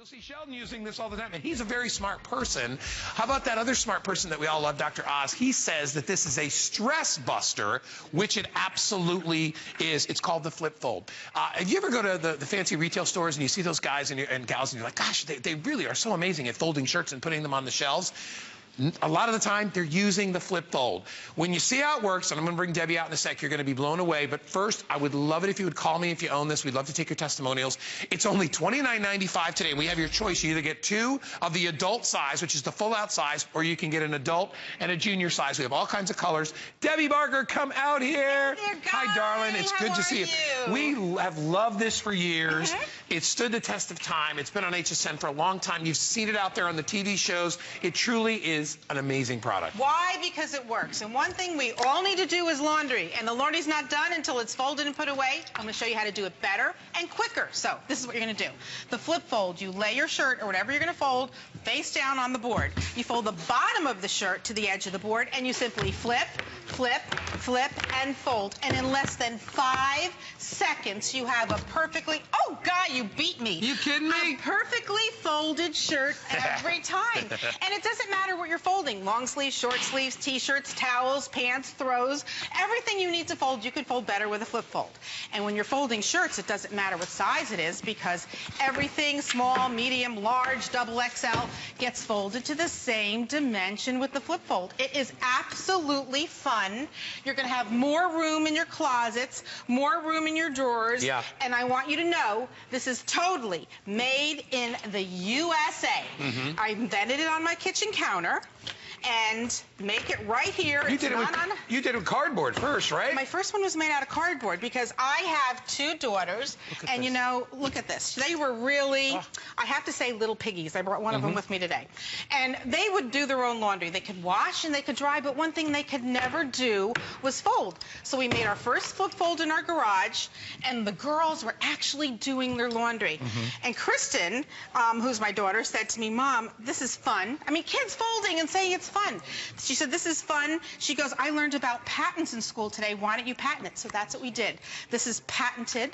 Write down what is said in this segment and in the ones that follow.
You'll see Sheldon using this all the time, and he's a very smart person. How about that other smart person that we all love, Dr. Oz? He says that this is a stress buster, which it absolutely is. It's called the FlipFOLD. If you ever go to the fancy retail stores and you see those guys and gals, and you're like, gosh, they really are so amazing at folding shirts and putting them on the shelves. A lot of the time, they're using the FlipFOLD. When you see how it works, and I'm going to bring Debbie out in a sec, you're going to be blown away. But first, I would love it if you would call me if you own this. We'd love to take your testimonials. It's only $29.95 today. We have your choice. You either get two of the adult size, which is the full-out size, or you can get an adult and a junior size. We have all kinds of colors. Debbie Barker, come out here. Hey there, guys. Hi, darling. It's good to see you. We have loved this for years. It stood the test of time. It's been on HSN for a long time. You've seen it out there on the TV shows. It truly is an amazing product. Why? Because it works. And one thing we all need to do is laundry. And the laundry's not done until it's folded and put away. I'm going to show you how to do it better and quicker. So this is what you're going to do. The FlipFOLD, you lay your shirt or whatever you're going to fold face down on the board. You fold the bottom of the shirt to the edge of the board and you simply flip, flip, flip, and fold. And in less than 5 seconds, you have a perfectly, oh God, you beat me. You kidding me? A perfectly folded shirt every time. And it doesn't matter what you're folding. Long sleeves, short sleeves, t-shirts, towels, pants, throws. Everything you need to fold, you can fold better with a FlipFOLD. And when you're folding shirts, it doesn't matter what size it is because everything, small, medium, large, double XL, gets folded to the same dimension with the FlipFOLD. It is absolutely fun. You're going to have more room in your closets, more room in your drawers. Yeah. And I want you to know this is totally made in the USA. I invented it on my kitchen counter and make it right here. You did it with cardboard first, right? My first one was made out of cardboard because I have 2 daughters, and you know, look at this. They were really, I have to say, little piggies. I brought one of them with me today. And they would do their own laundry. They could wash and they could dry, but one thing they could never do was fold. So we made our first FlipFOLD in our garage, and the girls were actually doing their laundry. And Kristen, who's my daughter, said to me, Mom, this is fun. I mean, kids folding and saying it's fun. She said, this is fun. She goes, I learned about patents in school today. Why don't you patent it? So that's what we did. This is patented,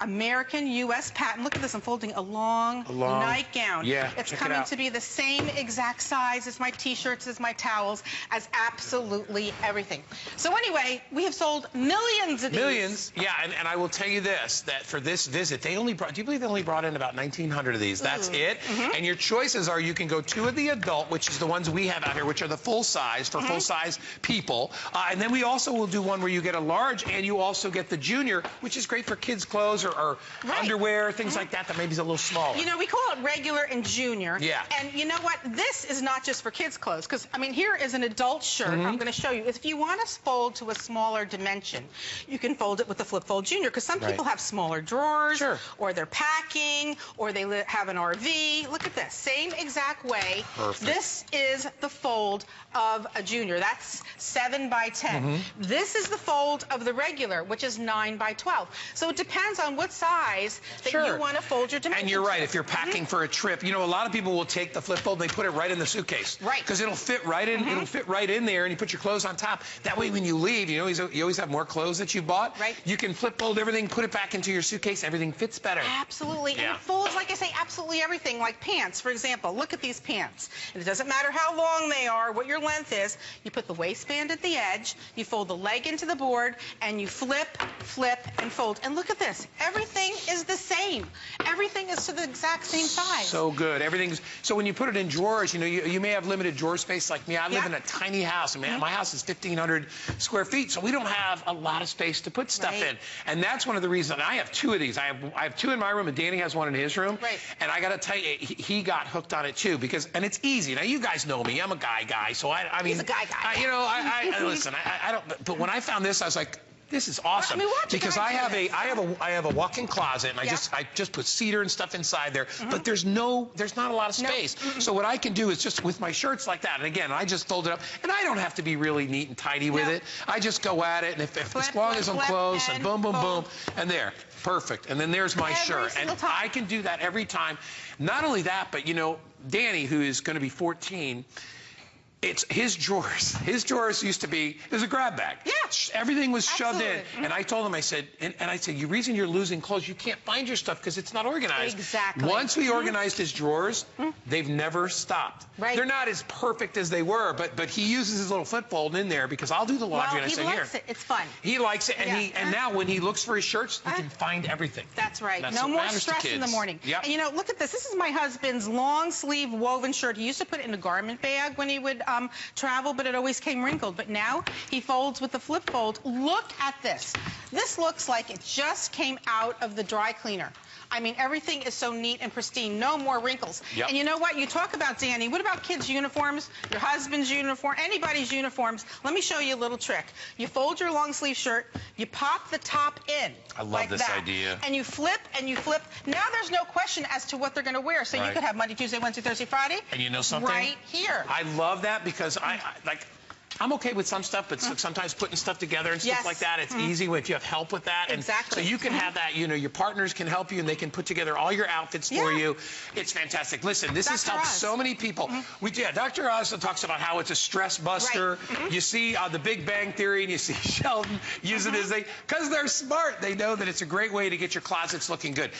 American U.S. patent. Look at this. I'm folding a long nightgown. Yeah, it's coming to be the same exact size as my t-shirts, as my towels, as absolutely everything. So anyway, we have sold millions of these. Millions, yeah, and I will tell you this, that for this visit, they only brought, do you believe they only brought in about 1,900 of these? That's it. And your choices are, you can go 2 of the adult, which is the ones we have out here, which are the full size for full size people. And then we also will do one where you get a large and you also get the junior, which is great for kids' clothes or underwear, things like that maybe is a little smaller. You know, we call it regular and junior. Yeah. And you know what? This is not just for kids' clothes, because, I mean, here is an adult shirt. I'm going to show you. If you want to fold to a smaller dimension, you can fold it with the FlipFOLD Junior, because some people have smaller drawers, or they're packing, or they have an RV. Look at this. Same exact way. Perfect. This is the fold of a junior. That's 7 by 10. This is the fold of the regular, which is 9 by 12. So it depends on what size that you want to fold your dimensions. And you're right, if you're packing for a trip, you know, a lot of people will take the FlipFOLD and they put it right in the suitcase. Right. Because it'll fit right in, it'll fit right in there, and you put your clothes on top. That way when you leave, you know, you always have more clothes that you bought. Right. You can FlipFOLD everything, put it back into your suitcase, everything fits better. Absolutely. Yeah. And it folds, like I say, absolutely everything, like pants, for example. Look at these pants. And it doesn't matter how long they are, what your length is. You put the waistband at the edge, you fold the leg into the board, and you flip, flip, and fold. And look at this. Everything is the same. Everything is to the exact same size. So good. Everything's, so when you put it in drawers, you know, you may have limited drawer space like me. I live in a tiny house. I mean, my house is 1,500 square feet, so we don't have a lot of space to put stuff in. And that's one of the reasons. I have 2 of these. I have 2 in my room, and Danny has 1 in his room. And I got to tell you, he got hooked on it too, because, and it's easy. Now, you guys know me. I'm a guy, so I mean, he's a guy. You know, listen, I don't, but when I found this, I was like, this is awesome. I mean, because I have a walk-in closet, and I just put cedar and stuff inside there, but there's not a lot of space. So what I can do is just with my shirts like that, and again, I just fold it up, and I don't have to be really neat and tidy with it. I just go at it, and if as long as I'm close, and boom, boom, boom, and there. Perfect. And then there's my shirt. And I can do that every time. Not only that, but you know, Danny, who is going to be 14, It's his drawers. His drawers used to be, there's a grab bag. Yeah. Everything was shoved in. Absolutely. And I told him, I said, the reason you're losing clothes, you can't find your stuff because it's not organized. Exactly. Once we organized his drawers, they've never stopped. Right. They're not as perfect as they were, but he uses his little FlipFOLD in there because I'll do the laundry Well, and I say, he likes here. it. It's fun. He likes it, and Yeah. and now when he looks for his shirts, he can find everything. That's right. That's no what more matters to stress in the kids. morning. Yep. And you know, look at this. This is my husband's long sleeve woven shirt. He used to put it in a garment bag when he would travel, but it always came wrinkled. But now he folds with the FlipFOLD. Look at this. This looks like it just came out of the dry cleaner. I mean, everything is so neat and pristine. No more wrinkles. Yep. And you know what? You talk about Danny. What about kids' uniforms? Your husband's uniform? Anybody's uniforms? Let me show you a little trick. You fold your long sleeve shirt. You pop the top in. I love like this that. idea. And you flip and you flip. Now there's no question as to what they're going to wear. So you Right. could have Monday, Tuesday, Wednesday, Thursday, Friday. And you know something? Right here. I love that because I'm okay with some stuff, but sometimes putting stuff together and stuff Yes. like that, it's easy if you have help with that. Exactly. And so you can have that, you know, your partners can help you and they can put together all your outfits for Yeah. you. It's fantastic. Listen, this has Dr. helped Oz. so many people. Dr. Oz talks about how it's a stress buster. Right. You see the Big Bang Theory and you see Sheldon use it as because they're smart. They know that it's a great way to get your closets looking good.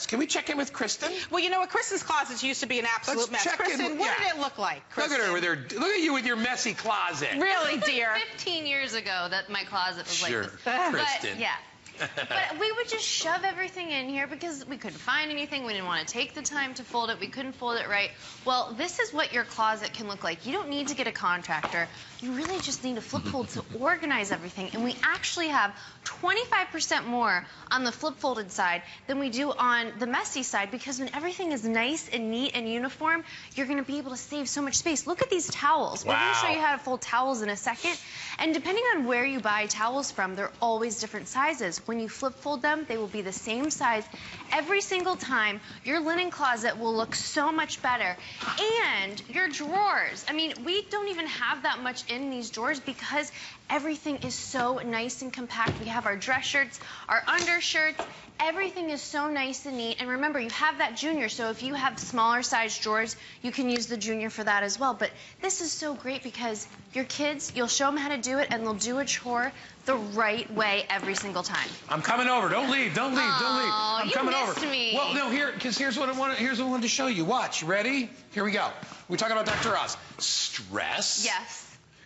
Can we check in with Kristen? Well, you know what? Kristen's closets used to be an absolute Let's mess. check in. Kristen, what Yeah. did it look like? Look Kristen? at her with her. Look at you with your messy closet. Really, dear. 15 years ago that my closet was Sure. like this. Kristen. But, yeah. But we would just shove everything in here because we couldn't find anything. We didn't want to take the time to fold it. We couldn't fold it right. Well, this is what your closet can look like. You don't need to get a contractor. You really just need a FlipFOLD to organize everything. And we actually have 25% more on the flip-folded side than we do on the messy side because when everything is nice and neat and uniform, you're going to be able to save so much space. Look at these towels. We're going to show you how to fold towels in a second. And depending on where you buy towels from, they're always different sizes. When you flip-fold them, they will be the same size every single time. Your linen closet will look so much better. And your drawers. I mean, we don't even have that much in these drawers because everything is so nice and compact. We have our dress shirts, our undershirts. Everything is so nice and neat. And remember, you have that junior, so if you have smaller size drawers, you can use the junior for that as well. But this is so great because your kids, you'll show them how to do it, and they'll do a chore the right way every single time. I'm coming over. Don't leave. Don't leave. Don't leave. I'm you coming missed over. me. Well, no, here's what I wanted to show you. Watch. Ready? Here we go. We're talking about Dr. Oz. Stress. Yes.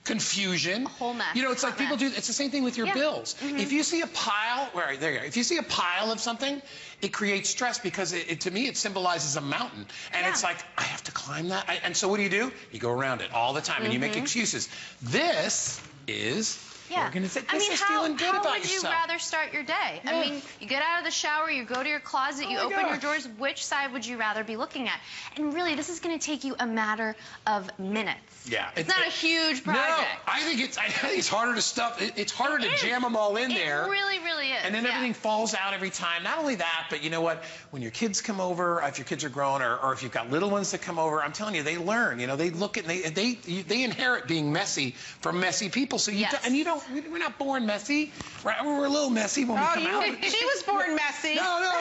Confusion. A whole mess. You know, it's like Hot people mess. do. It's the same thing with your Yeah. bills. If you see a pile, right there you go. If you see a pile of something, it creates stress because to me it symbolizes a mountain, and it's like I have to climb that. And so what do? You go around it all the time, and you make excuses. This is. Yeah. Organization. I mean, This is how feeling good about would you yourself. rather start your day? Yeah. I mean, you get out of the shower, you go to your closet, you my open your gosh. drawers. Which side would you rather be looking at? And really, this is going to take you a matter of minutes. Yeah. It's not a huge project. No, I think it's harder to stuff. It's harder to jam them all in there. It really, really is. And then yeah. everything falls out every time. Not only that, but you know what? When your kids come over, if your kids are grown, or if you've got little ones that come over, I'm telling you, they learn. You know, they look at they inherit being messy from messy people. So we're not born messy. Right? We're a little messy when we come out. She was born messy. No,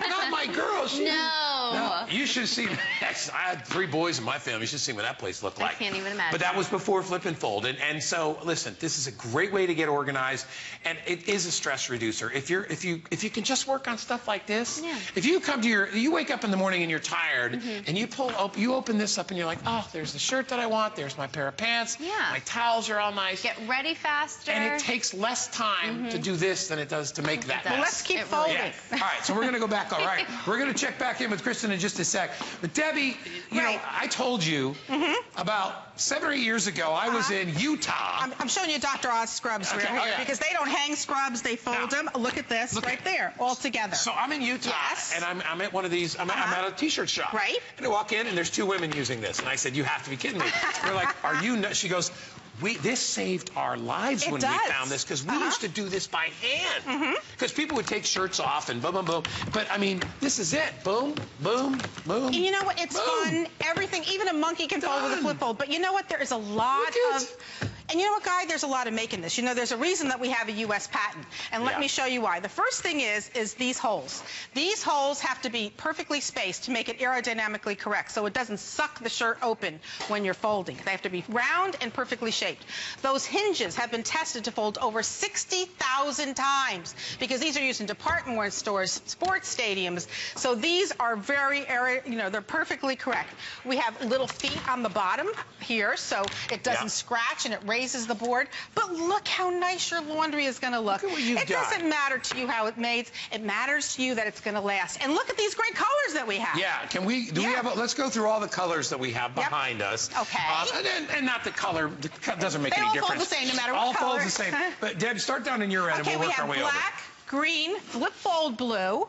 not my girl. No. You should have seen. I had 3 boys in my family. You should have seen what that place looked like. I can't even imagine. But that was before Flip and Fold. And so, listen, this is a great way to get organized, and it is a stress reducer. If you can just work on stuff like this, if you come to you wake up in the morning and you're tired, and you open this up and you're like, oh, there's the shirt that I want, there's my pair of pants, my towels are all nice. Get ready faster. And it takes less time to do this than it does to make that. Well, let's keep folding. Yeah. All right, so we're going to go back. All right, we're going to check back in with Kristen in just a sec. But Debbie, you know, I told you about 7 or 8 years ago, I was in Utah. I'm showing you Dr. Oz scrubs right here because they don't hang scrubs, they fold them. Look at this right there, all together. So I'm in Utah, and I'm at one of these, I'm at a t-shirt shop. Right. And I walk in, and there's 2 women using this. And I said, you have to be kidding me. They're like, are you nuts? She goes, this saved our lives when we found this, because we used to do this by hand. Because people would take shirts off and boom, boom, boom. But, I mean, this is it. Boom, boom, boom. And you know what? It's fun. Everything, even a monkey can fold with a flip fold. But you know what? There is a lot of And you know what, Guy? There's a lot of making this. You know, there's a reason that we have a U.S. patent. And let me show you why. The first thing is these holes. These holes have to be perfectly spaced to make it aerodynamically correct, so it doesn't suck the shirt open when you're folding. They have to be round and perfectly shaped. Those hinges have been tested to fold over 60,000 times because these are used in department stores, sports stadiums. So these are they're perfectly correct. We have little feet on the bottom here, so it doesn't scratch and it raises the board. But look how nice your laundry is going to look. It doesn't matter to you how it made. It matters to you that it's going to last. And look at these great colors that we have. Yeah, we have let's go through all the colors that we have behind us. Okay. And not the color, doesn't make any difference. They all fold the same no matter what color. All fold the same. But Deb, start down in your end and we'll work our way over. Okay, we have black, green, FlipFOLD blue,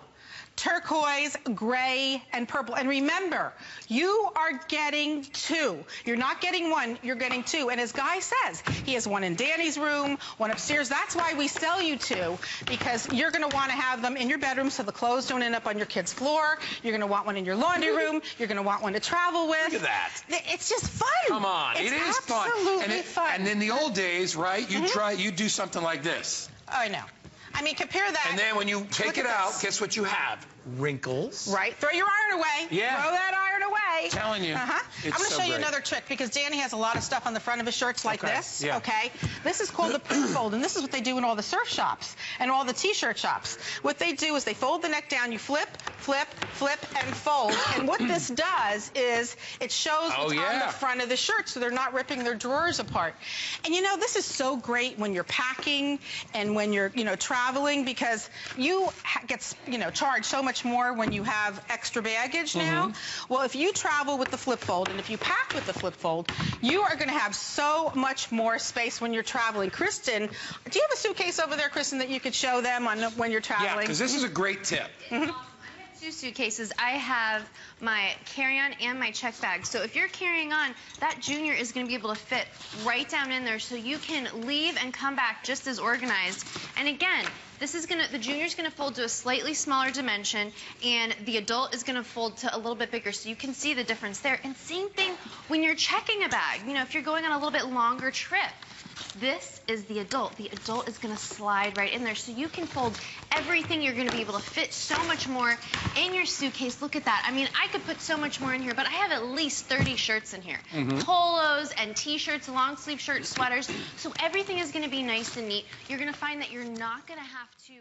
turquoise, gray, and purple. And remember, you are getting 2. You're not getting 1, you're getting 2. And as Guy says, he has 1 in Danny's room, 1 upstairs. That's why we sell you 2, because you're going to want to have them in your bedroom so the clothes don't end up on your kid's floor. You're going to want 1 in your laundry room. You're going to want 1 to travel with. Look at that. It's just fun. Come on. It is fun. Absolutely fun. And in the old days, right, you do something like this. Oh, I know. I mean, compare that. And then when you take it out, guess what you have? Wrinkles. Right. Throw your iron away. Yeah. Throw that iron away. I'm telling you. I'm going to show you another trick because Danny has a lot of stuff on the front of his shirts like this. Yeah. Okay. This is called the FlipFOLD, and this is what they do in all the surf shops and all the t-shirt shops. What they do is they fold the neck down. You flip, flip, flip, and fold. And what this does is it shows what's on the front of the shirt, so they're not ripping their drawers apart. And you know, this is so great when you're packing and when you're traveling, because you get charged so much more when you have extra baggage now. Well, if you travel with the FlipFOLD and if you pack with the FlipFOLD, you are going to have so much more space when you're traveling. Kristen, do you have a suitcase over there, Kristen, that you could show them on when you're traveling? Yeah, because this is a great tip. I have 2 suitcases. I have my carry-on and my check bag. So if you're carrying on, that junior is going to be able to fit right down in there so you can leave and come back just as organized. And again, the junior's going to fold to a slightly smaller dimension, and the adult is going to fold to a little bit bigger, so you can see the difference there. And same thing when you're checking a bag. If you're going on a little bit longer trip, this is the adult. The adult is going to slide right in there, so you can fold everything. You're going to be able to fit so much more in your suitcase. Look at that. I mean, I could put so much more in here, but I have at least 30 shirts in here. Polos and t-shirts, long sleeve shirts, sweaters. So everything is going to be nice and neat. You're going to find that you're not going to have to